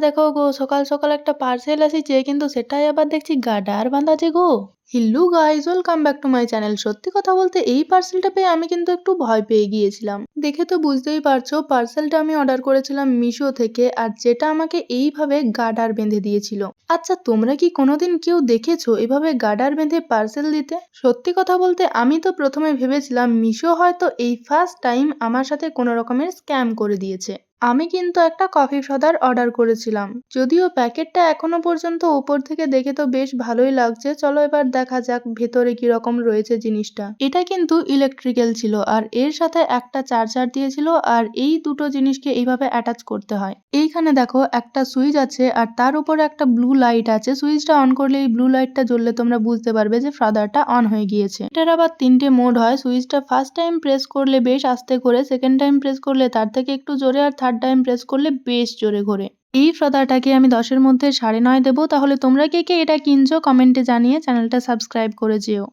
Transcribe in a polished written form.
দেখো গো, সকাল সকাল একটা পার্সেল আসিছে, কিন্তু সেটাই আবার দেখছি গাডার বাঁধাছে গো। Hello guys, welcome back to my channel. সত্যি কথা বলতে এই পার্সেলটা পেয়ে আমি কিন্তু একটু ভয় পেয়ে গিয়েছিলাম। দেখে তো বুঝতেই পারছো, পার্সেলটা আমি অর্ডার করেছিলাম মিশো থেকে, আর যেটা আমাকে এইভাবে গাডার বেঁধে দিয়েছিল। আচ্ছা, তোমরা কি কোনোদিন কেউ দেখেছো এভাবে গাডার বেঁধে পার্সেল দিতে? সত্যি কথা বলতে আমি তো প্রথমে ভেবেছিলাম মিশো হয়তো এই ফার্স্ট টাইম আমার সাথে কোনো রকমের স্ক্যাম করে দিয়েছে। আমি কিন্তু একটা কফি সদার অর্ডার করেছিলাম, যদিও প্যাকেটটা এখনো পর্যন্ত উপর থেকে দেখে তো বেশ ভালোই লাগছে। চলো এবার দেখা যাক ভেতরে কি রকম রয়েছে জিনিসটা। এটা কিন্তু ইলেকট্রিক্যাল ছিল, আর এর সাথে একটা চার্জার দিয়েছিল, আর এই দুটো জিনিসকে এইভাবে অ্যাটাচ করতে হয়। এইখানে দেখো একটা সুইচ আছে, আর তার উপরে একটা ব্লু লাইট আছে। সুইচটা অন করলে এই ব্লু লাইটটা জ্বললে তোমরা বুঝতে পারবে যে ফ্রাদারটা অন হয়ে গিয়েছে। এটার আবার 3টে মোড হয়। সুইচটা ফার্স্ট টাইম প্রেস করলে বেশ আস্তে করে, সেকেন্ড টাইম প্রেস করলে তার থেকে একটু জোরে, আর থার্ড টাইম প্রেস করলে বেশ জোরে ঘোরে। এই ফ্রাদারটাকে আমি 10-এর মধ্যে 9.5 দেবো। তাহলে তোমরা কে কে এটা কিনছো কমেন্টে জানিয়ে চ্যানেলটা সাবস্ক্রাইব করে যেও।